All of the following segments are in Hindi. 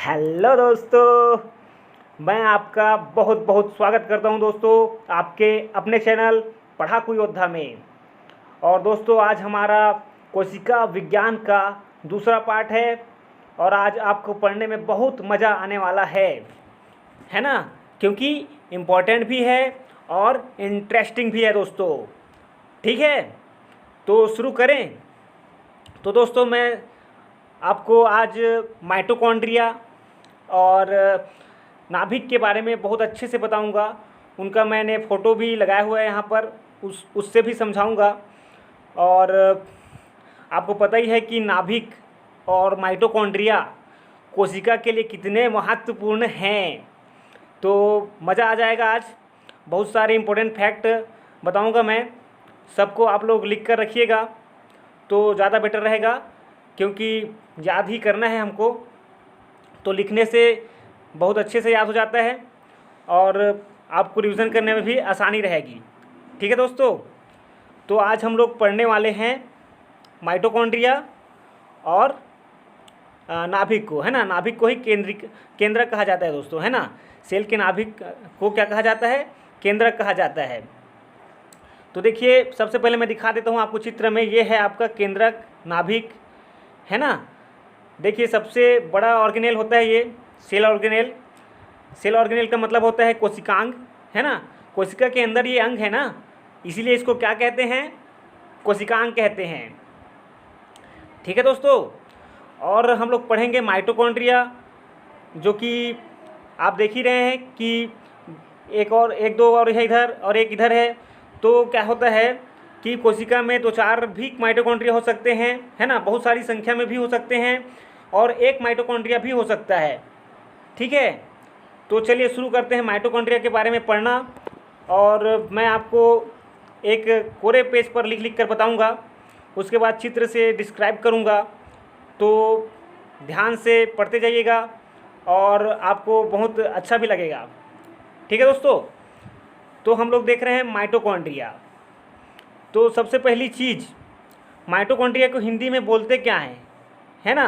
हेलो दोस्तों, मैं आपका बहुत बहुत स्वागत करता हूं दोस्तों आपके अपने चैनल पढ़ाकू योद्धा में। और दोस्तों आज हमारा कोशिका विज्ञान का दूसरा पार्ट है और आज आपको पढ़ने में बहुत मज़ा आने वाला है ना। क्योंकि इम्पोर्टेंट भी है और इंटरेस्टिंग भी है दोस्तों। ठीक है, तो शुरू करें। तो दोस्तों मैं आपको आज माइटोकॉन्ड्रिया और नाभिक के बारे में बहुत अच्छे से बताऊंगा। उनका मैंने फ़ोटो भी लगाया हुआ है यहाँ पर, उससे भी समझाऊंगा। और आपको पता ही है कि नाभिक और माइटोकॉन्ड्रिया कोशिका के लिए कितने महत्वपूर्ण हैं। तो मज़ा आ जाएगा। आज बहुत सारे इम्पोर्टेंट फैक्ट बताऊंगा मैं, सबको आप लोग लिख कर रखिएगा तो ज़्यादा बेटर रहेगा, क्योंकि याद ही करना है हमको। तो लिखने से बहुत अच्छे से याद हो जाता है और आपको रिवीजन करने में भी आसानी रहेगी। ठीक है दोस्तों, तो आज हम लोग पढ़ने वाले हैं माइटोकॉन्ड्रिया और नाभिक को, है ना। नाभिक को ही केंद्रक कहा जाता है दोस्तों, है ना। सेल के नाभिक को क्या कहा जाता है? केंद्रक कहा जाता है। तो देखिए, सबसे पहले मैं दिखा देता हूँ आपको चित्र में। ये है आपका केंद्रक नाभिक, है ना। देखिए, सबसे बड़ा ऑर्गेनेल होता है ये सेल ऑर्गेनेल। सेल ऑर्गेनेल का मतलब होता है कोशिकांग, है ना। कोशिका के अंदर ये अंग है ना, इसीलिए इसको क्या कहते हैं? कोशिकांग कहते हैं। ठीक है दोस्तों, और हम लोग पढ़ेंगे माइटोकॉन्ड्रिया, जो कि आप देख ही रहे हैं कि एक दो और है इधर और एक इधर है। तो क्या होता है कि कोशिका में दो चार भी माइटोकॉन्ड्रिया हो सकते हैं, है ना। बहुत सारी संख्या में भी हो सकते हैं और एक माइटोकॉन्ड्रिया भी हो सकता है। ठीक है, तो चलिए शुरू करते हैं माइटोकॉन्ड्रिया के बारे में पढ़ना। और मैं आपको एक कोरे पेज पर लिख लिख कर बताऊंगा, उसके बाद चित्र से डिस्क्राइब करूंगा। तो ध्यान से पढ़ते जाइएगा और आपको बहुत अच्छा भी लगेगा। ठीक है दोस्तों, तो हम लोग देख रहे हैं माइटोकॉन्ड्रिया। तो सबसे पहली चीज़, माइटोकॉन्ड्रिया को हिंदी में बोलते क्या हैं, है ना।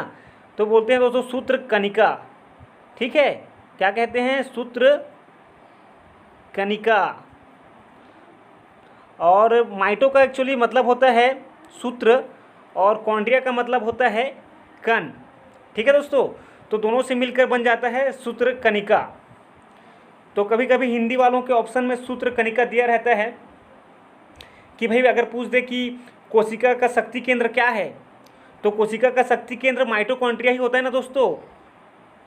तो बोलते हैं दोस्तों सूत्र कणिका। ठीक है, क्या कहते हैं? सूत्र कणिका। और माइटो का एक्चुअली मतलब होता है सूत्र और कॉन्ड्रिया का मतलब होता है कण। ठीक है दोस्तों, तो दोनों से मिलकर बन जाता है सूत्र कणिका। तो कभी कभी हिंदी वालों के ऑप्शन में सूत्र कणिका दिया रहता है कि भाई अगर पूछ दे कि कोशिका का शक्ति केंद्र क्या है, तो कोशिका का शक्ति केंद्र माइटोकॉन्ड्रिया ही होता है ना दोस्तों,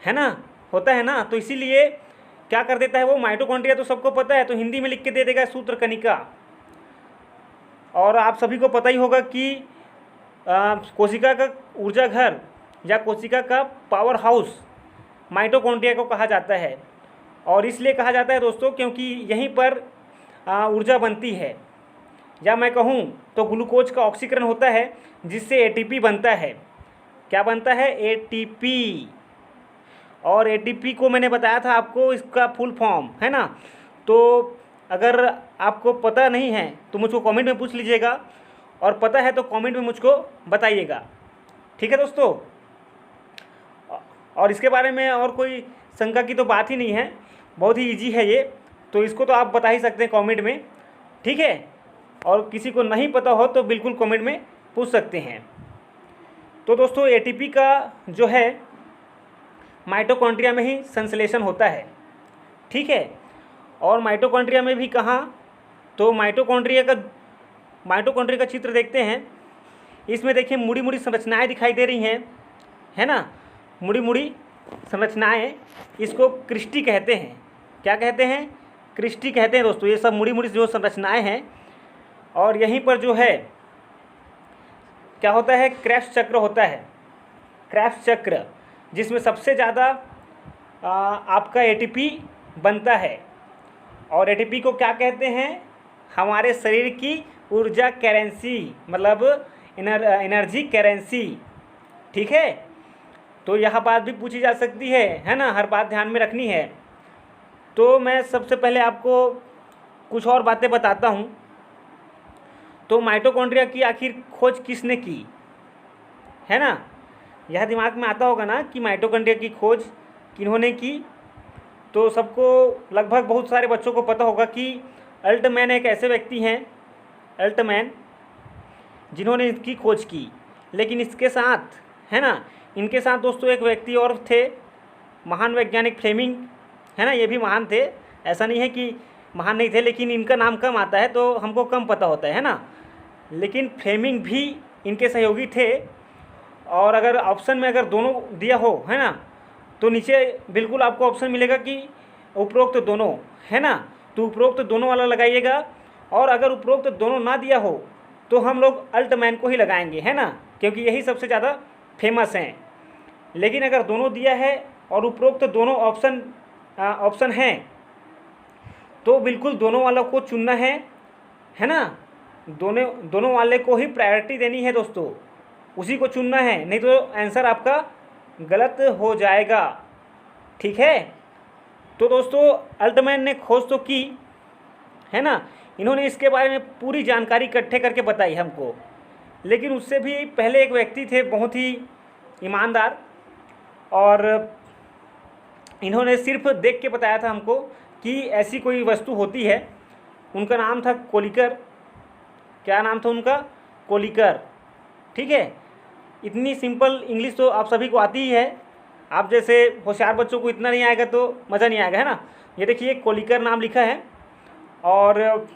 है ना, होता है ना। तो इसीलिए क्या कर देता है वो, माइटोकॉन्ड्रिया तो सबको पता है, तो हिंदी में लिख के दे देगा सूत्र कणिका। और आप सभी को पता ही होगा कि कोशिका का ऊर्जा घर या कोशिका का पावर हाउस माइटोकॉन्ड्रिया को कहा जाता है। और इसलिए कहा जाता है दोस्तों क्योंकि यहीं पर ऊर्जा बनती है, या मैं कहूँ तो ग्लूकोज का ऑक्सीकरण होता है, जिससे एटीपी बनता है। क्या बनता है? एटीपी। और एटीपी को मैंने बताया था आपको, इसका फुल फॉर्म, है ना। तो अगर आपको पता नहीं है तो मुझको कमेंट में पूछ लीजिएगा, और पता है तो कमेंट में मुझको बताइएगा। ठीक है दोस्तों, और इसके बारे में और कोई शंका की तो बात ही नहीं है, बहुत ही इजी है ये। तो इसको तो आप बता ही सकते हैं कमेंट में। ठीक है, और किसी को नहीं पता हो तो बिल्कुल कमेंट में पूछ सकते हैं। तो दोस्तों एटीपी का जो है माइटोकॉन्ड्रिया में ही संश्लेषण होता है। ठीक है, और माइटोकॉन्ड्रिया में भी कहाँ, तो माइटोकॉन्ड्रिया का चित्र देखते हैं। इसमें देखिए मुड़ी मुड़ी संरचनाएं दिखाई दे रही हैं, है ना। मुड़ी मुड़ी संरचनाएं, इसको क्रिस्टी कहते हैं। क्या कहते हैं? क्रिस्टी कहते हैं दोस्तों। ये सब मुड़ी मुड़ी जो संरचनाएं हैं, और यहीं पर जो है क्या होता है, क्रेब्स चक्र होता है। क्रेब्स चक्र, जिसमें सबसे ज़्यादा आपका एटीपी बनता है। और एटीपी को क्या कहते हैं? हमारे शरीर की ऊर्जा करेंसी, मतलब एनर्जी करेंसी। ठीक है, तो यह बात भी पूछी जा सकती है ना, हर बात ध्यान में रखनी है। तो मैं सबसे पहले आपको कुछ और बातें बताता हूँ। तो माइटोकॉन्ड्रिया की आखिर खोज किसने की, है ना। यह दिमाग में आता होगा ना कि माइटोकॉन्ड्रिया की खोज किन्होंने की? तो सबको लगभग बहुत सारे बच्चों को पता होगा कि अल्टमैन एक ऐसे व्यक्ति हैं, अल्टमैन, जिन्होंने इसकी खोज की। लेकिन इसके साथ, है ना, इनके साथ दोस्तों एक व्यक्ति और थे, महान वैज्ञानिक फ्लेमिंग, है ना, ये भी महान थे, ऐसा नहीं है कि महान नहीं थे, लेकिन इनका नाम कम आता है तो हमको कम पता होता है ना। लेकिन फ्लेमिंग भी इनके सहयोगी थे। और अगर ऑप्शन में अगर दोनों दिया हो, है ना, तो नीचे बिल्कुल आपको ऑप्शन मिलेगा कि उपरोक्त दोनों, है ना, तो उपरोक्त दोनों वाला लगाइएगा। और अगर उपरोक्त दोनों ना दिया हो तो हम लोग अल्टमैन को ही लगाएंगे, है ना, क्योंकि यही सबसे ज़्यादा फेमस हैं। लेकिन अगर दोनों दिया है और उपरोक्त दोनों ऑप्शन हैं तो बिल्कुल दोनों वालों को चुनना है ना, दोनों वाले को ही प्रायोरिटी देनी है दोस्तों, उसी को चुनना है, नहीं तो आंसर आपका गलत हो जाएगा। ठीक है, तो दोस्तों अल्टमैन ने खोज तो की, है ना, इन्होंने इसके बारे में पूरी जानकारी इकट्ठे करके बताई हमको। लेकिन उससे भी पहले एक व्यक्ति थे बहुत ही ईमानदार, और इन्होंने सिर्फ देख के बताया था हमको कि ऐसी कोई वस्तु होती है। उनका नाम था कोलिकर। क्या नाम था उनका? कोलिकर। ठीक है, इतनी सिंपल इंग्लिश तो आप सभी को आती ही है। आप जैसे होशियार बच्चों को इतना नहीं आएगा तो मज़ा नहीं आएगा, है ना। ये देखिए कोलिकर नाम लिखा है। और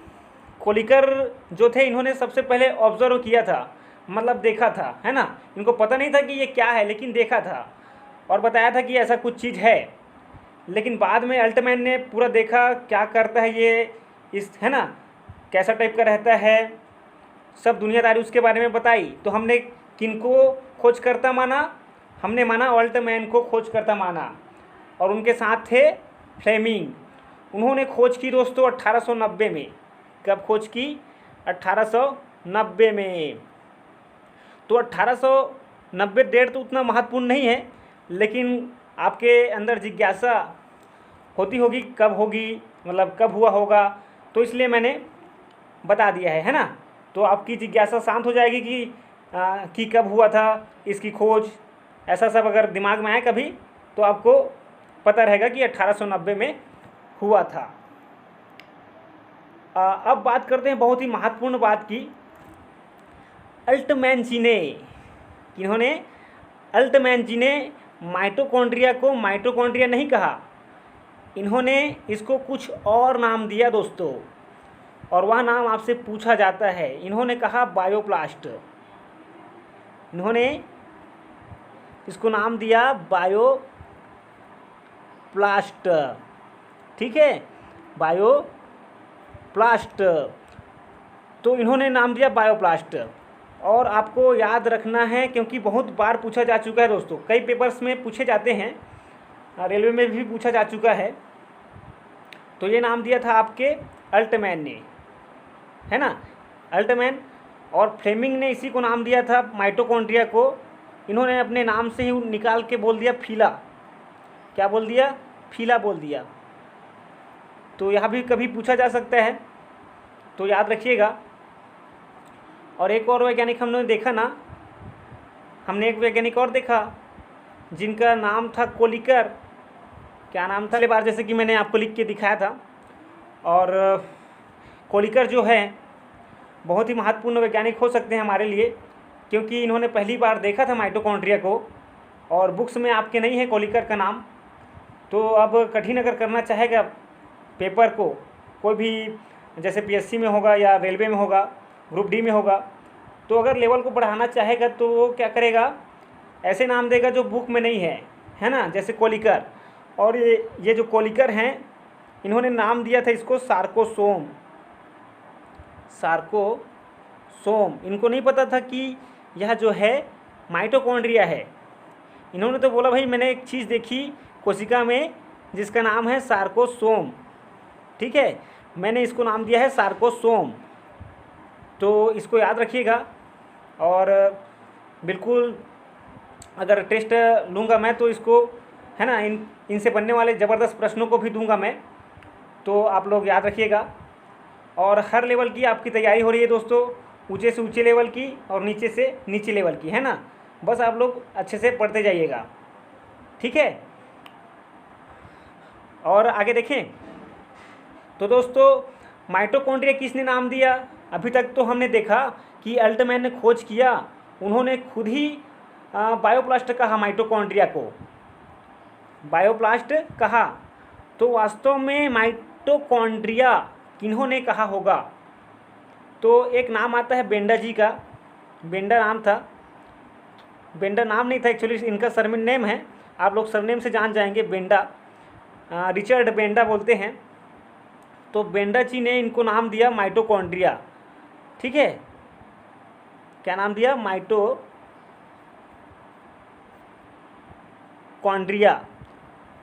कोलिकर जो थे, इन्होंने सबसे पहले ऑब्जर्व किया था, मतलब देखा था, है ना। इनको पता नहीं था कि ये क्या है, लेकिन देखा था और बताया था कि ऐसा कुछ चीज़ है। लेकिन बाद में अल्टमैन ने पूरा देखा, क्या करता है ये, इस, है ना, कैसा टाइप का रहता है, सब दुनियादारी उसके बारे में बताई। तो हमने किनको खोजकर्ता माना? हमने माना अल्टमैन को खोजकर्ता माना। और उनके साथ थे फ्लेमिंग। उन्होंने खोज की दोस्तों 1890 में। कब खोज की? 1890 में। तो 1890 डेट तो उतना महत्वपूर्ण नहीं है, लेकिन आपके अंदर जिज्ञासा होती होगी कब होगी, मतलब कब हुआ होगा, तो इसलिए मैंने बता दिया है ना। तो आपकी जिज्ञासा शांत हो जाएगी कि कब हुआ था इसकी खोज, ऐसा सब अगर दिमाग में आए कभी तो आपको पता रहेगा कि 1890 में हुआ था। अब बात करते हैं बहुत ही महत्वपूर्ण बात की। अल्टमैन जी ने, किन्होंने? अल्टमैन जी ने माइटोकॉन्ड्रिया को माइटोकॉन्ड्रिया नहीं कहा, इन्होंने इसको कुछ और नाम दिया दोस्तों, और वह नाम आपसे पूछा जाता है। इन्होंने कहा बायोप्लास्ट। इन्होंने इसको नाम दिया बायोप्लास्ट। ठीक है, बायोप्लास्ट, तो इन्होंने नाम दिया बायोप्लास्ट। और आपको याद रखना है, क्योंकि बहुत बार पूछा जा चुका है दोस्तों, कई पेपर्स में पूछे जाते हैं, रेलवे में भी पूछा जा चुका है। तो ये नाम दिया था आपके अल्टमैन ने, है ना, अल्टमैन। और फ्लेमिंग ने इसी को नाम दिया था माइटोकॉन्ड्रिया को। इन्होंने अपने नाम से ही निकाल के बोल दिया फीला। क्या बोल दिया? फीला बोल दिया। तो यहाँ भी कभी पूछा जा सकता है, तो याद रखिएगा। और एक और वैज्ञानिक हमने देखा ना, हमने एक वैज्ञानिक और देखा जिनका नाम था कोलिकर। क्या नाम था? पहले बार जैसे कि मैंने आपको लिख के दिखाया था। और कोलिकर जो है बहुत ही महत्वपूर्ण वैज्ञानिक हो सकते हैं हमारे लिए, क्योंकि इन्होंने पहली बार देखा था माइटोकॉन्ड्रिया को, और बुक्स में आपके नहीं है कोलिकर का नाम। तो अब कठिन अगर करना चाहेगा पेपर को, कोई भी जैसे पीएससी में होगा या रेलवे में होगा, ग्रुप डी में होगा, तो अगर लेवल को बढ़ाना चाहेगा तो वो क्या करेगा, ऐसे नाम देगा जो बुक में नहीं है ना, जैसे कोलिकर। और ये जो कोलिकर हैं, इन्होंने नाम दिया था इसको सार्कोसोम। सार्कोसोम, इनको नहीं पता था कि यह जो है माइटोकॉन्ड्रिया है। इन्होंने तो बोला भाई मैंने एक चीज़ देखी कोशिका में जिसका नाम है सार्कोसोम। ठीक है, मैंने इसको नाम दिया है सार्कोसोम। तो इसको याद रखिएगा। और बिल्कुल अगर टेस्ट लूँगा मैं तो इसको, है ना, इनसे बनने वाले ज़बरदस्त प्रश्नों को भी दूंगा मैं, तो आप लोग याद रखिएगा। और हर लेवल की आपकी तैयारी हो रही है दोस्तों, ऊंचे से ऊंचे लेवल की और नीचे से नीचे लेवल की, है ना। बस आप लोग अच्छे से पढ़ते जाइएगा, ठीक है। और आगे देखें तो दोस्तों माइटोकॉन्ड्रिया किसने नाम दिया? अभी तक तो हमने देखा कि अल्टमैन ने खोज किया, उन्होंने खुद ही बायोप्लास्ट कहा माइटोकॉन्ड्रिया को, बायोप्लास्ट कहा। तो वास्तव में माइटोकॉन्ड्रिया किन्होंने कहा होगा? तो एक नाम आता है बेंडा जी का, बेंडा नाम था, बेंडा नाम नहीं था एक्चुअली, इनका सरनेम नेम है, आप लोग सरनेम से जान जाएंगे, बेंडा, रिचर्ड बेंडा बोलते हैं। तो बेंडा जी ने इनको नाम दिया माइटोकॉन्ड्रिया, ठीक है, क्या नाम दिया? माइटोकॉन्ड्रिया।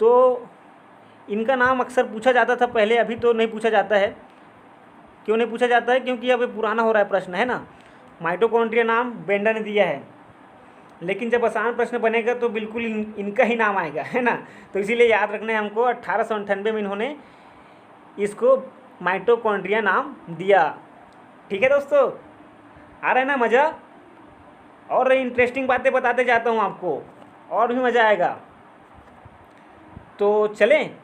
तो इनका नाम अक्सर पूछा जाता था पहले, अभी तो नहीं पूछा जाता है। क्यों नहीं पूछा जाता है? क्योंकि अब ये पुराना हो रहा है प्रश्न, है ना। माइटोकॉन्ड्रिया नाम बेंडा ने दिया है, लेकिन जब आसान प्रश्न बनेगा तो बिल्कुल इनका ही नाम आएगा, है ना। तो इसीलिए याद रखना है हमको, 1898 में इन्होंने इसको माइटोकॉन्ड्रिया नाम दिया। ठीक है दोस्तों, आ रहा है ना मज़ा? और इंटरेस्टिंग बातें बताते जाता हूँ आपको, और भी मज़ा आएगा। तो चलें,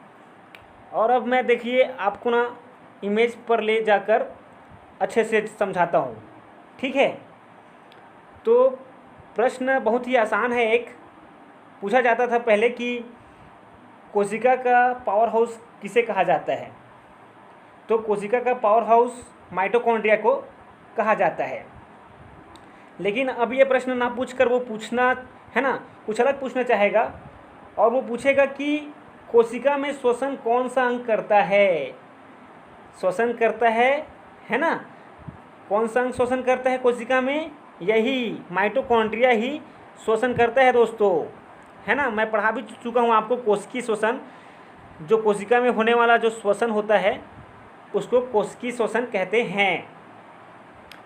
और अब मैं देखिए आपको ना इमेज पर ले जाकर अच्छे से समझाता हूँ, ठीक है। तो प्रश्न बहुत ही आसान है। एक पूछा जाता था पहले कि कोशिका का पावर हाउस किसे कहा जाता है? तो कोशिका का पावर हाउस माइटोकॉन्ड्रिया को कहा जाता है। लेकिन अब ये प्रश्न ना पूछकर वो पूछना है ना, कुछ अलग पूछना चाहेगा, और वो पूछेगा कि कोशिका में श्वसन कौन सा अंग करता है? श्वसन करता है ना, कौन सा अंग श्वसन करता है कोशिका में? यही माइटोकॉन्ड्रिया ही श्वसन करता है दोस्तों, है ना। मैं पढ़ा भी चुका हूँ आपको, कोशिकीय श्वसन, जो कोशिका में होने वाला जो श्वसन होता है उसको कोशिकीय श्वसन कहते हैं,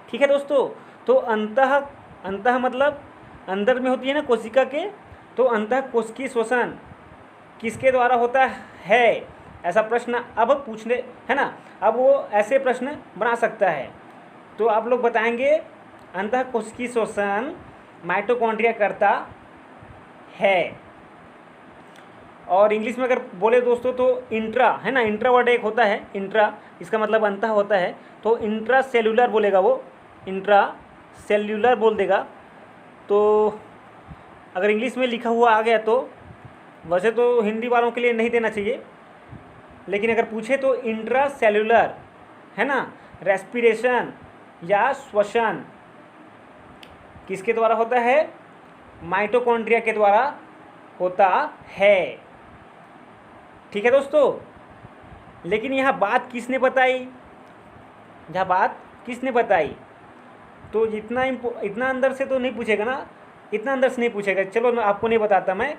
ठीक है दोस्तों। तो अंतः मतलब अंदर में होती है ना कोशिका के, तो अंतः कोशिकीय श्वसन किसके द्वारा होता है? ऐसा प्रश्न अब पूछने, है ना, अब वो ऐसे प्रश्न बना सकता है। तो आप लोग बताएंगे अंतः कोशिकीय श्वसन माइटोकॉन्ड्रिया करता है। और इंग्लिश में अगर बोले दोस्तों तो इंट्रा, है ना, इंट्रा वर्ड एक होता है, इंट्रा, इसका मतलब अंतः होता है, तो इंट्रा सेल्यूलर बोलेगा वो, इंट्रा सेल्यूलर बोल देगा। तो अगर इंग्लिश में लिखा हुआ आ गया तो वैसे तो हिंदी वालों के लिए नहीं देना चाहिए, लेकिन अगर पूछे तो इंट्रा सेल्यूलर, है ना, रेस्पिरेशन या श्वसन किसके द्वारा होता है? माइटोकॉन्ड्रिया के द्वारा होता है, ठीक है दोस्तों। लेकिन यहाँ बात किसने बताई? यहाँ बात किसने बताई? तो इतना अंदर से तो नहीं पूछेगा ना, इतना अंदर से नहीं पूछेगा। चलो मैं आपको नहीं बताता मैं,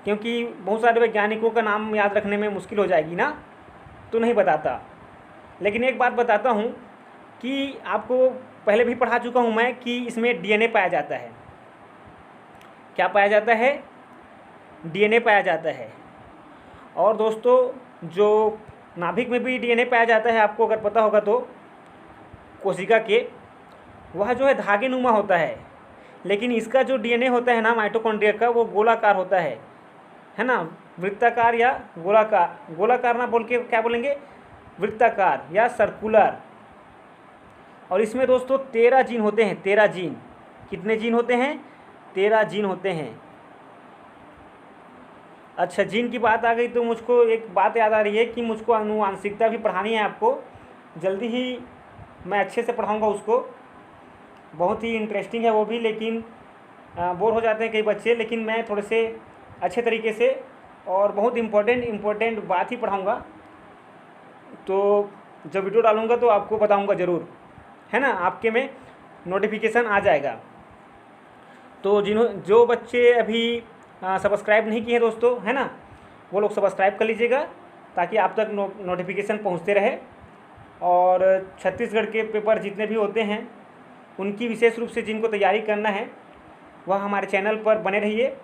क्योंकि बहुत सारे वैज्ञानिकों का नाम याद रखने में मुश्किल हो जाएगी ना, तो नहीं बताता। लेकिन एक बात बताता हूँ कि आपको पहले भी पढ़ा चुका हूँ मैं कि इसमें डीएनए पाया जाता है। क्या पाया जाता है? डीएनए पाया जाता है। और दोस्तों जो नाभिक में भी डीएनए पाया जाता है, आपको अगर पता होगा तो, कोशिका के, वह जो है धागे नुमा होता है, लेकिन इसका जो डीएनए होता है ना माइटोकॉन्ड्रिया का, वो गोलाकार होता है ना, वृत्ताकार या गोलाकार, गोलाकार ना बोल के क्या बोलेंगे, वृत्ताकार या सर्कुलर। और इसमें दोस्तों 13 जीन होते हैं, 13 जीन। कितने जीन होते हैं? 13 जीन होते हैं। अच्छा, जीन की बात आ गई तो मुझको एक बात याद आ रही है कि मुझको आनुवांशिकता भी पढ़ानी है आपको, जल्दी ही मैं अच्छे से पढ़ाऊंगा उसको, बहुत ही इंटरेस्टिंग है वो भी, लेकिन बोर हो जाते हैं कई बच्चे, लेकिन मैं थोड़े से अच्छे तरीके से और बहुत इम्पोर्टेंट बात ही पढ़ाऊंगा। तो जब वीडियो डालूंगा तो आपको बताऊंगा ज़रूर, है ना, आपके में नोटिफिकेशन आ जाएगा। तो जो बच्चे अभी सब्सक्राइब नहीं किए हैं दोस्तों, है ना, वो लोग सब्सक्राइब कर लीजिएगा ताकि आप तक नोटिफिकेशन पहुंचते रहे। और छत्तीसगढ़ के पेपर जितने भी होते हैं उनकी विशेष रूप से जिनको तैयारी करना है वह हमारे चैनल पर बने रहिए,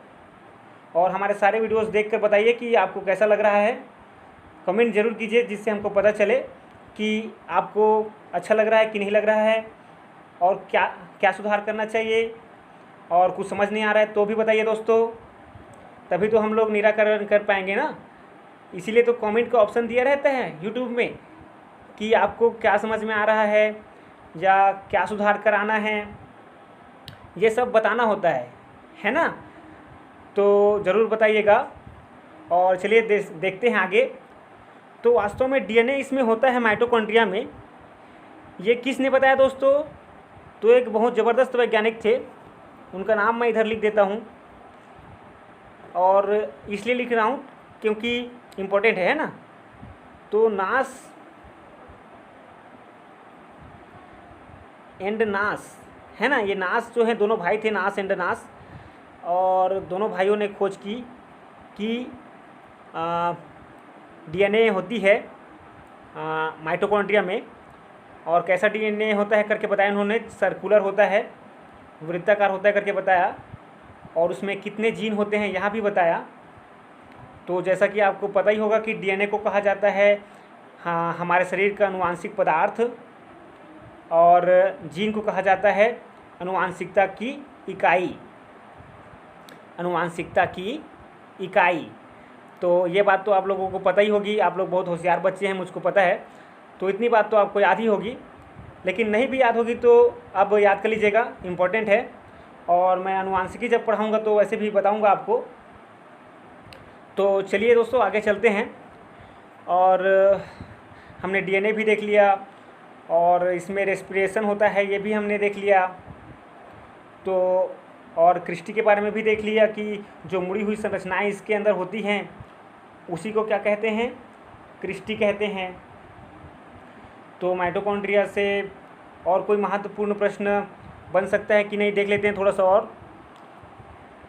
और हमारे सारे वीडियोस देखकर बताइए कि आपको कैसा लग रहा है। कमेंट ज़रूर कीजिए जिससे हमको पता चले कि आपको अच्छा लग रहा है कि नहीं लग रहा है, और क्या क्या सुधार करना चाहिए, और कुछ समझ नहीं आ रहा है तो भी बताइए दोस्तों, तभी तो हम लोग निराकरण कर पाएंगे ना। इसीलिए तो कमेंट का ऑप्शन दिया रहता है यूट्यूब में कि आपको क्या समझ में आ रहा है या क्या सुधार कराना है, ये सब बताना होता है ना। तो ज़रूर बताइएगा। और चलिए देखते हैं आगे। तो वास्तव में डीएनए इसमें होता है माइटोकॉन्ड्रिया में। ये किसने बताया दोस्तों? तो एक बहुत ज़बरदस्त वैज्ञानिक थे, उनका नाम मैं इधर लिख देता हूँ, और इसलिए लिख रहा हूँ क्योंकि इम्पोर्टेंट है ना। तो नास एंड नास है ना, ये नास जो है दोनों भाई थे, नास एंड नास, और दोनों भाइयों ने खोज की कि डीएनए होती है माइटोकॉन्ड्रिया में। और कैसा डीएनए होता है करके बताया उन्होंने, सर्कुलर होता है, वृत्ताकार होता है करके बताया, और उसमें कितने जीन होते हैं यहाँ भी बताया। तो जैसा कि आपको पता ही होगा कि डीएनए को कहा जाता है हाँ हमारे शरीर का अनुवांशिक पदार्थ, और जीन को कहा जाता है अनुवांशिकता की इकाई, अनुवांशिकता की इकाई। तो ये बात तो आप लोगों को पता ही होगी, आप लोग बहुत होशियार बच्चे हैं, मुझको पता है, तो इतनी बात तो आपको याद ही होगी। लेकिन नहीं भी याद होगी तो अब याद कर लीजिएगा, इम्पोर्टेंट है। और मैं अनुवांशिकी जब पढ़ाऊँगा तो वैसे भी बताऊँगा आपको। तो चलिए दोस्तों आगे चलते हैं। और हमने डीएनए भी देख लिया, और इसमें रेस्पिरेशन होता है ये भी हमने देख लिया। तो और क्रिस्टी के बारे में भी देख लिया कि जो मुड़ी हुई संरचनाएं इसके अंदर होती हैं उसी को क्या कहते हैं? क्रिस्टी कहते हैं। तो माइटोकॉन्ड्रिया से और कोई महत्वपूर्ण प्रश्न बन सकता है कि नहीं, देख लेते हैं थोड़ा सा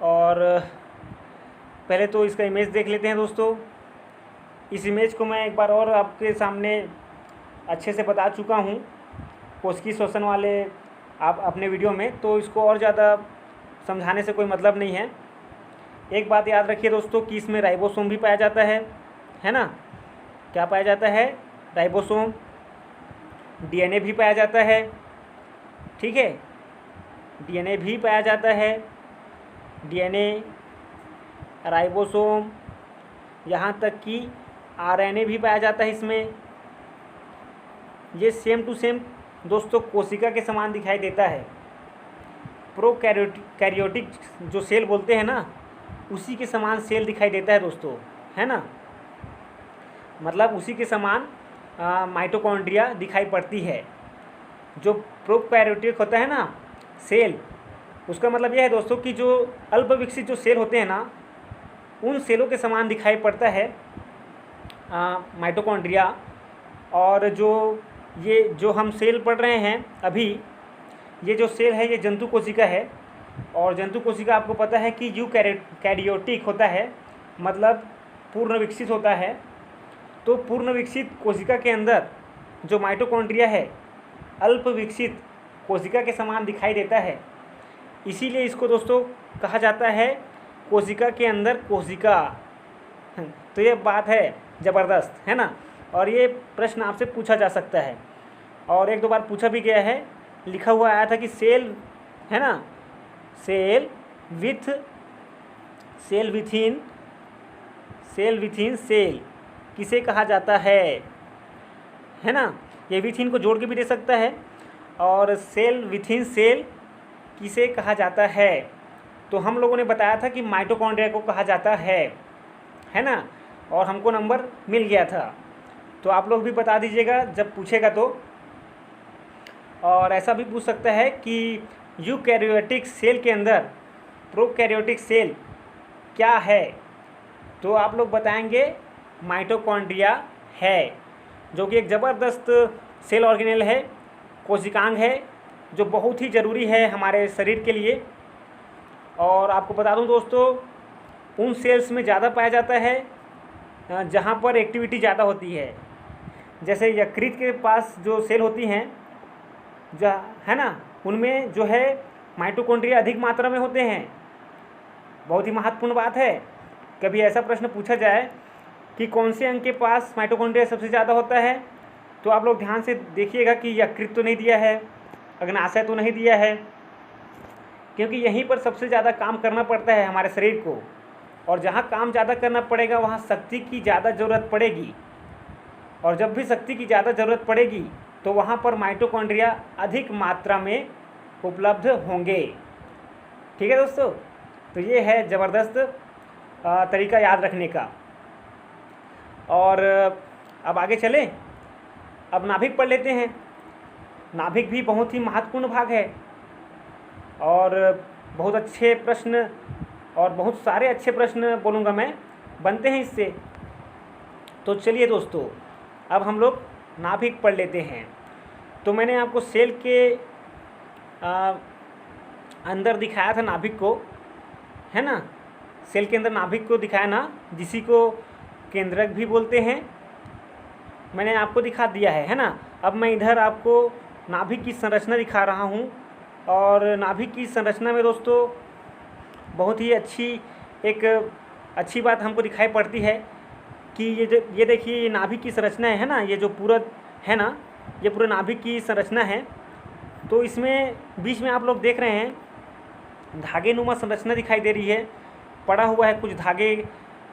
और पहले तो इसका इमेज देख लेते हैं दोस्तों। इस इमेज को मैं एक बार और आपके सामने अच्छे से बता चुका हूँ कोशिकी श्वसन वाले आप अपने वीडियो में, तो इसको और ज़्यादा समझाने से कोई मतलब नहीं है। एक बात याद रखिए दोस्तों कि इसमें राइबोसोम भी पाया जाता है ना। क्या पाया जाता है? राइबोसोम। डीएनए भी पाया जाता है, ठीक है, डीएनए भी पाया जाता है, डीएनए, राइबोसोम, यहाँ तक कि आरएनए भी पाया जाता है इसमें। ये सेम टू सेम दोस्तों कोशिका के समान दिखाई देता है। प्रोकैरियोटिक जो सेल बोलते हैं ना, उसी के समान सेल दिखाई देता है दोस्तों, है ना। मतलब उसी के समान माइटोकॉन्ड्रिया दिखाई पड़ती है। जो प्रोकैरियोटिक होता है ना सेल, उसका मतलब यह है दोस्तों कि जो अल्प विकसित जो सेल होते हैं ना, उन सेलों के समान दिखाई पड़ता है माइटोकॉन्ड्रिया। और जो हम सेल पढ़ रहे हैं अभी, ये जो सेल है ये जंतु कोशिका है। और जंतु कोशिका आपको पता है कि यूकैरियोटिक होता है, मतलब पूर्ण विकसित होता है। तो पूर्ण विकसित कोशिका के अंदर जो माइटोकॉन्ड्रिया है अल्प विकसित कोशिका के समान दिखाई देता है। इसीलिए इसको दोस्तों कहा जाता है कोशिका के अंदर कोशिका। तो ये बात है ज़बरदस्त, है ना। और ये प्रश्न आपसे पूछा जा सकता है, और एक दो बार पूछा भी गया है। लिखा हुआ आया था कि सेल, है ना, सेल विथिन सेल किसे कहा जाता है ना। ये विथिन को जोड़ के भी दे सकता है। और सेल विथिन सेल किसे कहा जाता है? तो हम लोगों ने बताया था कि माइटोकॉन्ड्रिया को कहा जाता है ना। और हमको नंबर मिल गया था। तो आप लोग भी बता दीजिएगा जब पूछेगा तो। और ऐसा भी पूछ सकता है कि यूकैरियोटिक सेल के अंदर प्रोकैरियोटिक सेल क्या है? तो आप लोग बताएंगे माइटोकॉन्ड्रिया है, जो कि एक ज़बरदस्त सेल ऑर्गेनेल है, कोशिकांग है, जो बहुत ही ज़रूरी है हमारे शरीर के लिए। और आपको बता दूं दोस्तों, उन सेल्स में ज़्यादा पाया जाता है जहाँ पर एक्टिविटी ज़्यादा होती है। जैसे यकृत के पास जो सेल होती हैं है ना, उनमें जो है माइटोकॉन्ड्रिया अधिक मात्रा में होते हैं। बहुत ही महत्वपूर्ण बात है। कभी ऐसा प्रश्न पूछा जाए कि कौन से अंग के पास माइटोकॉन्ड्रिया सबसे ज़्यादा होता है, तो आप लोग ध्यान से देखिएगा कि यकृत तो नहीं दिया है, अग्नाशय तो नहीं दिया है, क्योंकि यहीं पर सबसे ज़्यादा काम करना पड़ता है हमारे शरीर को। और जहाँ काम ज़्यादा करना पड़ेगा वहाँ शक्ति की ज़्यादा ज़रूरत पड़ेगी, और जब भी शक्ति की ज़्यादा ज़रूरत पड़ेगी तो वहाँ पर माइटोकॉन्ड्रिया अधिक मात्रा में उपलब्ध होंगे। ठीक है दोस्तों, तो ये है ज़बरदस्त तरीका याद रखने का। और अब आगे चलें, अब नाभिक पढ़ लेते हैं। नाभिक भी बहुत ही महत्वपूर्ण भाग है और बहुत अच्छे प्रश्न और बहुत सारे अच्छे प्रश्न बोलूँगा मैं बनते हैं इससे। तो चलिए दोस्तों, अब हम लोग नाभिक पढ़ लेते हैं। तो मैंने आपको सेल के अंदर दिखाया था नाभिक को, है ना। सेल के अंदर नाभिक को दिखाया ना, जिसी को केंद्रक भी बोलते हैं, मैंने आपको दिखा दिया है ना। अब मैं इधर आपको नाभिक की संरचना दिखा रहा हूँ। और नाभिक की संरचना में दोस्तों बहुत ही एक अच्छी बात हमको दिखाई पड़ती है कि ये देखिए, ये नाभिक की संरचना है ना, ये जो पूरा है ना, ये पूरा नाभिक की संरचना है। तो इसमें बीच में आप लोग देख रहे हैं धागे नुमा संरचना दिखाई दे रही है, पड़ा हुआ है कुछ धागे,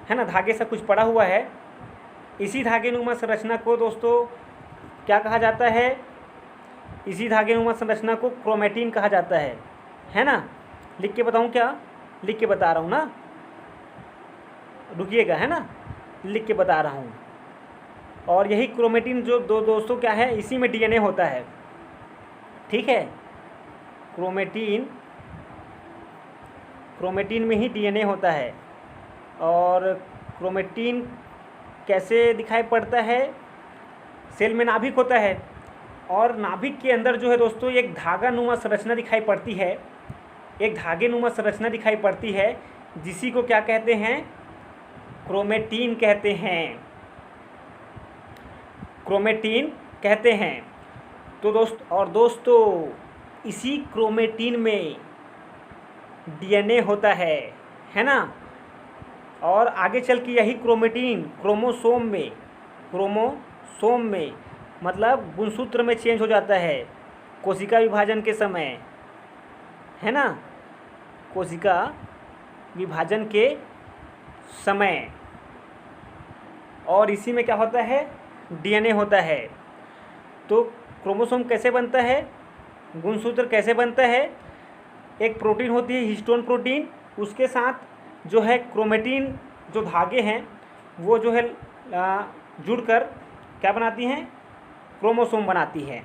है ना, धागे से कुछ पड़ा हुआ है। इसी धागे नुमा संरचना को दोस्तों क्या कहा जाता है, इसी धागे नुमा संरचना को क्रोमेटिन कहा जाता है ना। लिख के बताऊँ क्या, लिख के बता रहा हूँ ना, रुकिएगा, है ना, लिख के बता रहा हूँ। और यही क्रोमेटिन जो दोस्तों क्या है, इसी में डीएनए होता है। ठीक है, क्रोमेटिन में ही डीएनए होता है। और क्रोमेटिन कैसे दिखाई पड़ता है, सेल में नाभिक होता है और नाभिक के अंदर जो है दोस्तों एक धागा नुमा संरचना दिखाई पड़ती है, एक धागे नुमा संरचना दिखाई पड़ती है, जिसी को क्या कहते हैं, क्रोमेटिन कहते हैं, क्रोमेटिन कहते हैं। तो दोस्तों इसी क्रोमेटिन में डीएनए होता है ना। और आगे चल के यही क्रोमेटिन क्रोमोसोम में मतलब गुणसूत्र में चेंज हो जाता है कोशिका विभाजन के समय, है ना, कोशिका विभाजन के समय। और इसी में क्या होता है, डीएनए होता है। तो क्रोमोसोम कैसे बनता है, गुणसूत्र कैसे बनता है, एक प्रोटीन होती है हिस्टोन प्रोटीन, उसके साथ जो है क्रोमेटिन जो धागे हैं वो जो है जुड़कर क्या बनाती हैं, क्रोमोसोम बनाती है।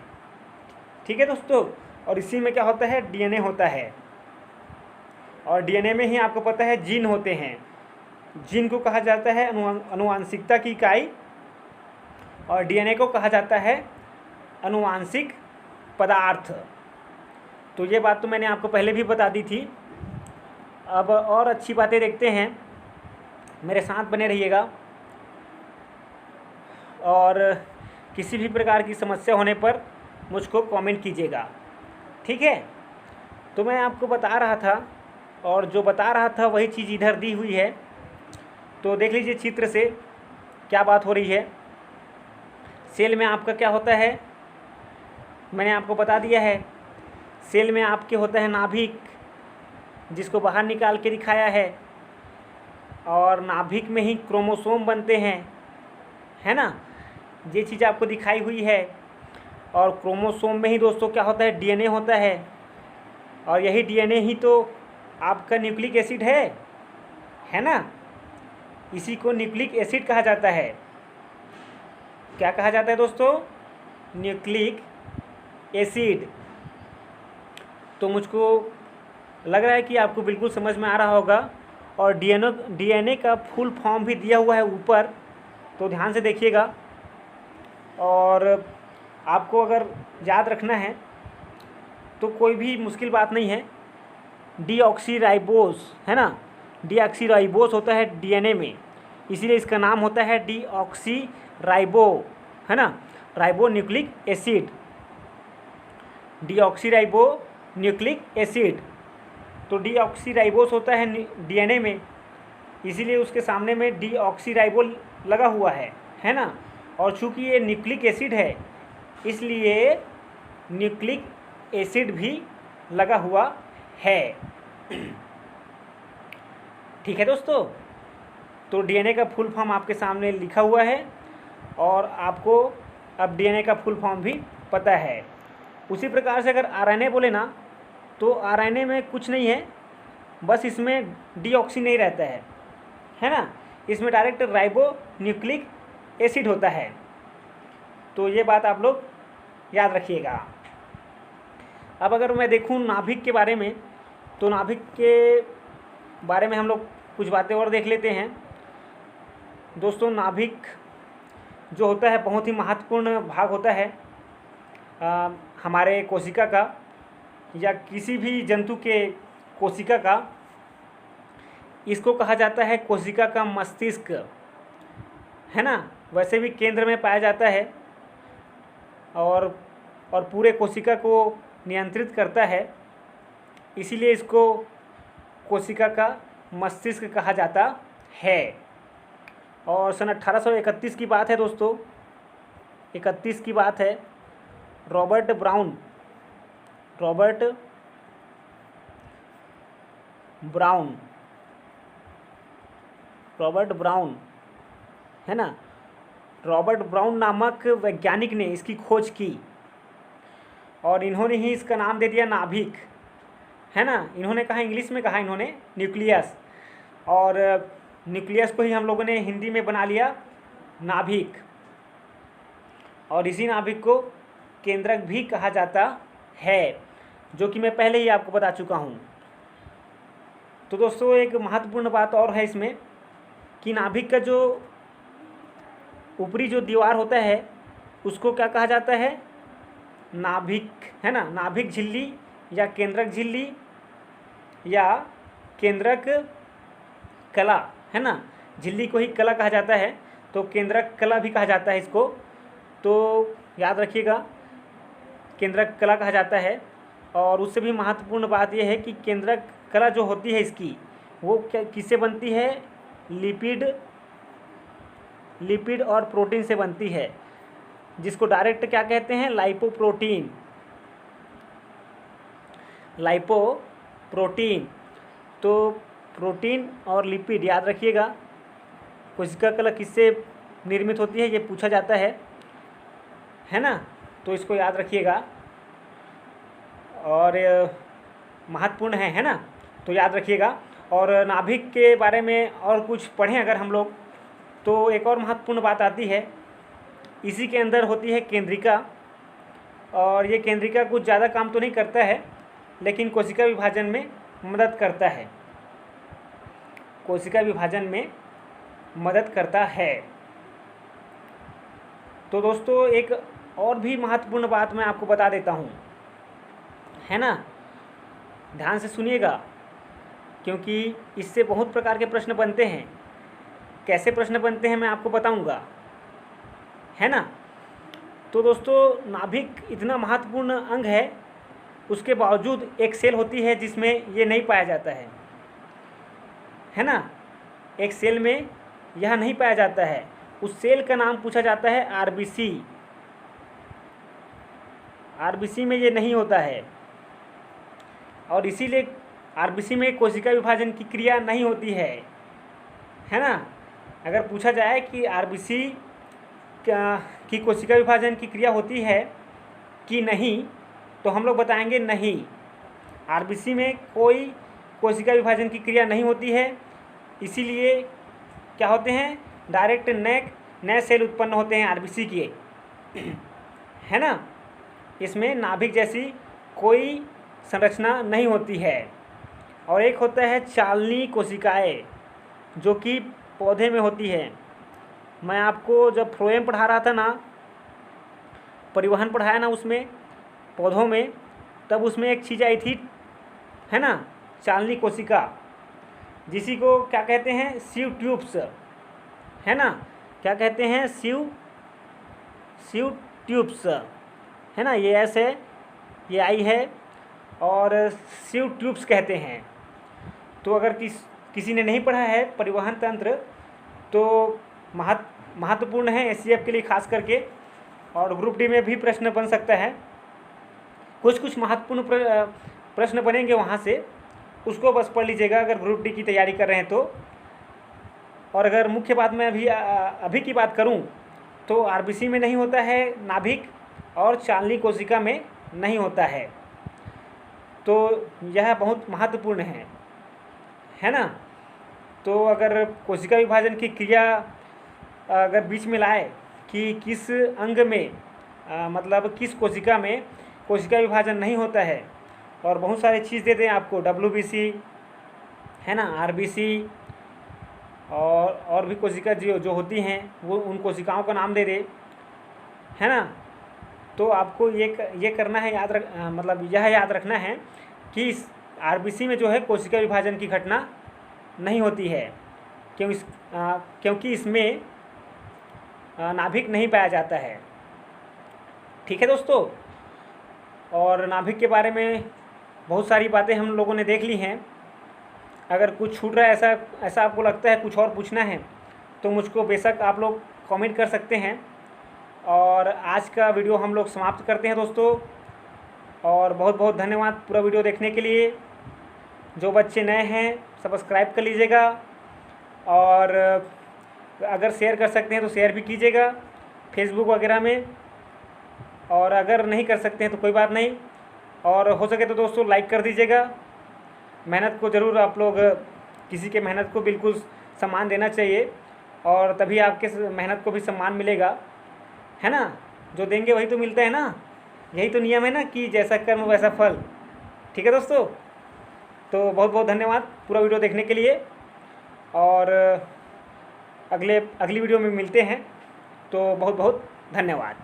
ठीक है दोस्तों, और इसी में क्या होता है, डीएनए होता है। और डीएनए में ही आपको पता है जीन होते हैं। जीन को कहा जाता है अनुवांशिकता की इकाई, और डीएनए को कहा जाता है अनुवांशिक पदार्थ। तो ये बात तो मैंने आपको पहले भी बता दी थी। अब और अच्छी बातें देखते हैं, मेरे साथ बने रहिएगा। और किसी भी प्रकार की समस्या होने पर मुझको कमेंट कीजिएगा, ठीक है। तो मैं आपको बता रहा था, और जो बता रहा था वही चीज़ इधर दी हुई है। तो देख लीजिए चित्र से क्या बात हो रही है। सेल में आपका क्या होता है, मैंने आपको बता दिया है। सेल में आपके होता है नाभिक, जिसको बाहर निकाल के दिखाया है। और नाभिक में ही क्रोमोसोम बनते हैं, है ना, ये चीज़ आपको दिखाई हुई है। और क्रोमोसोम में ही दोस्तों क्या होता है, डीएनए होता है। और यही डीएनए ही तो आपका न्यूक्लिक एसिड है ना। इसी को न्यूक्लिक एसिड कहा जाता है। क्या कहा जाता है दोस्तों, न्यूक्लिक एसिड। तो मुझको लग रहा है कि आपको बिल्कुल समझ में आ रहा होगा। और डीएनए का फुल फॉर्म भी दिया हुआ है ऊपर, तो ध्यान से देखिएगा। और आपको अगर याद रखना है तो कोई भी मुश्किल बात नहीं है। डीऑक्सीराइबोस, है ना, डीऑक्सीराइबोस होता है डीएनए में, इसीलिए इसका नाम होता है डीऑक्सीराइबो, है ना, ribo nucleic acid, deoxyribo nucleic acid. तो डीऑक्सीराइबोस होता है डीएनए में, इसीलिए उसके सामने में डीऑक्सीराइबो लगा हुआ है ना। और चूंकि ये न्यूक्लिक एसिड है, इसलिए न्यूक्लिक एसिड भी लगा हुआ है। ठीक है दोस्तों, तो डीएनए का फुल फॉर्म आपके सामने लिखा हुआ है और आपको अब डीएनए का फुल फॉर्म भी पता है। उसी प्रकार से अगर आरएनए बोले ना, तो आरएनए में कुछ नहीं है, बस इसमें डीऑक्सी नहीं रहता है ना, इसमें डायरेक्ट राइबो न्यूक्लिक एसिड होता है। तो ये बात आप लोग याद रखिएगा। अब अगर मैं देखूं नाभिक के बारे में, तो नाभिक के बारे में हम लोग कुछ बातें और देख लेते हैं। दोस्तों, नाभिक जो होता है बहुत ही महत्वपूर्ण भाग होता है हमारे कोशिका का या किसी भी जंतु के कोशिका का। इसको कहा जाता है कोशिका का मस्तिष्क, है ना। वैसे भी केंद्र में पाया जाता है और पूरे कोशिका को नियंत्रित करता है, इसीलिए इसको कोशिका का मस्तिष्क कहा जाता है। और सन 1831 की बात है दोस्तों, 31 की बात है। रॉबर्ट ब्राउन है ना, रॉबर्ट ब्राउन नामक वैज्ञानिक ने इसकी खोज की और इन्होंने ही इसका नाम दे दिया नाभिक, है ना। इन्होंने कहा, इंग्लिश में कहा इन्होंने न्यूक्लियस, और न्यूक्लियस को ही हम लोगों ने हिंदी में बना लिया नाभिक। और इसी नाभिक को केंद्रक भी कहा जाता है, जो कि मैं पहले ही आपको बता चुका हूँ। तो दोस्तों, एक महत्वपूर्ण बात और है इसमें कि नाभिक का जो ऊपरी जो दीवार होता है उसको क्या कहा जाता है, नाभिक, है ना। नाभिक झिल्ली या केंद्रक झिल्ली या केंद्रक कला, है ना। झिल्ली को ही कला कहा जाता है, तो केंद्रक कला भी कहा जाता है इसको। तो याद रखिएगा, केंद्रक कला कहा जाता है। और उससे भी महत्वपूर्ण बात यह है कि केंद्रक कला जो होती है इसकी, वो किससे बनती है, लिपिड और प्रोटीन से बनती है, जिसको डायरेक्ट क्या कहते हैं, लाइपोप्रोटीन। तो प्रोटीन और लिपिड याद रखिएगा। कोशिका कला किससे निर्मित होती है, ये पूछा जाता है ना। तो इसको याद रखिएगा और महत्वपूर्ण है ना, तो याद रखिएगा। और नाभिक के बारे में और कुछ पढ़ें अगर हम लोग, तो एक और महत्वपूर्ण बात आती है, इसी के अंदर होती है केंद्रिका। और ये केंद्रिका कुछ ज़्यादा काम तो नहीं करता है, लेकिन कोशिका विभाजन में मदद करता है, कोशिका विभाजन में मदद करता है। तो दोस्तों, एक और भी महत्वपूर्ण बात मैं आपको बता देता हूँ, है ना। ध्यान से सुनिएगा, क्योंकि इससे बहुत प्रकार के प्रश्न बनते हैं। कैसे प्रश्न बनते हैं मैं आपको बताऊंगा, है ना। तो दोस्तों, नाभिक इतना महत्वपूर्ण अंग है, उसके बावजूद एक सेल होती है जिसमें ये नहीं पाया जाता है ना। एक सेल में यह नहीं पाया जाता है, उस सेल का नाम पूछा जाता है आरबीसी में ये नहीं होता है, और इसीलिए आरबीसी में कोशिका विभाजन की क्रिया नहीं होती है ना। अगर पूछा जाए कि आरबीसी की कोशिका विभाजन की क्रिया होती है कि नहीं, तो हम लोग बताएंगे नहीं, आरबीसी में कोई कोशिका विभाजन की क्रिया नहीं होती है। इसीलिए क्या होते हैं, डायरेक्ट नए सेल उत्पन्न होते हैं आरबीसी के, है ना। इसमें नाभिक जैसी कोई संरचना नहीं होती है। और एक होता है चालनी कोशिकाएं, जो कि पौधे में होती है। मैं आपको जब फ्लोएम पढ़ा रहा था ना, परिवहन पढ़ाया ना उसमें, पौधों में, तब उसमें एक चीज़ आई थी, है ना, चालनी कोशिका, जिसी को क्या कहते हैं, सीव ट्यूब्स, है ना। क्या कहते हैं, सीव ट्यूब्स, है ना। ये ऐसे, ये आई है, और सीव ट्यूब्स कहते हैं। तो अगर किसी ने नहीं पढ़ा है परिवहन तंत्र, तो महत्वपूर्ण है एससीएफ के लिए खास करके, और ग्रुप डी में भी प्रश्न बन सकता है। कुछ महत्वपूर्ण प्रश्न बनेंगे वहाँ से, उसको बस पढ़ लीजिएगा अगर ग्रुप डी की तैयारी कर रहे हैं तो। और अगर मुख्य बात मैं अभी की बात करूं तो आरबीसी में नहीं होता है नाभिक और चालनी कोशिका में नहीं होता है। तो यह बहुत महत्वपूर्ण है ना। तो अगर कोशिका विभाजन की क्रिया अगर बीच में लाए कि किस अंग में मतलब किस कोशिका में कोशिका विभाजन नहीं होता है, और बहुत सारे चीज़ देते हैं आपको, डब्ल्यूबीसी है ना, आरबीसी और भी कोशिका जो होती हैं वो उन कोशिकाओं का नाम दे दे, है ना। तो आपको ये करना है, मतलब यह याद रखना है कि इस आरबीसी में जो है कोशिका विभाजन की घटना नहीं होती है, क्योंकि इसमें नाभिक नहीं पाया जाता है। ठीक है दोस्तों, और नाभिक के बारे में बहुत सारी बातें हम लोगों ने देख ली हैं। अगर कुछ छूट रहा है, ऐसा आपको लगता है कुछ और पूछना है, तो मुझको बेशक आप लोग कमेंट कर सकते हैं। और आज का वीडियो हम लोग समाप्त करते हैं दोस्तों, और बहुत बहुत धन्यवाद पूरा वीडियो देखने के लिए। जो बच्चे नए हैं सब्सक्राइब कर लीजिएगा, और अगर शेयर कर सकते हैं तो शेयर भी कीजिएगा फेसबुक वगैरह में, और अगर नहीं कर सकते हैं तो कोई बात नहीं, और हो सके तो दोस्तों लाइक कर दीजिएगा। मेहनत को ज़रूर आप लोग, किसी के मेहनत को बिल्कुल सम्मान देना चाहिए, और तभी आपके मेहनत को भी सम्मान मिलेगा, है ना। जो देंगे वही तो मिलता है ना, यही तो नियम है ना कि जैसा कर्म वैसा फल। ठीक है दोस्तों, तो बहुत बहुत धन्यवाद पूरा वीडियो देखने के लिए, और अगली वीडियो में मिलते हैं। तो बहुत बहुत धन्यवाद।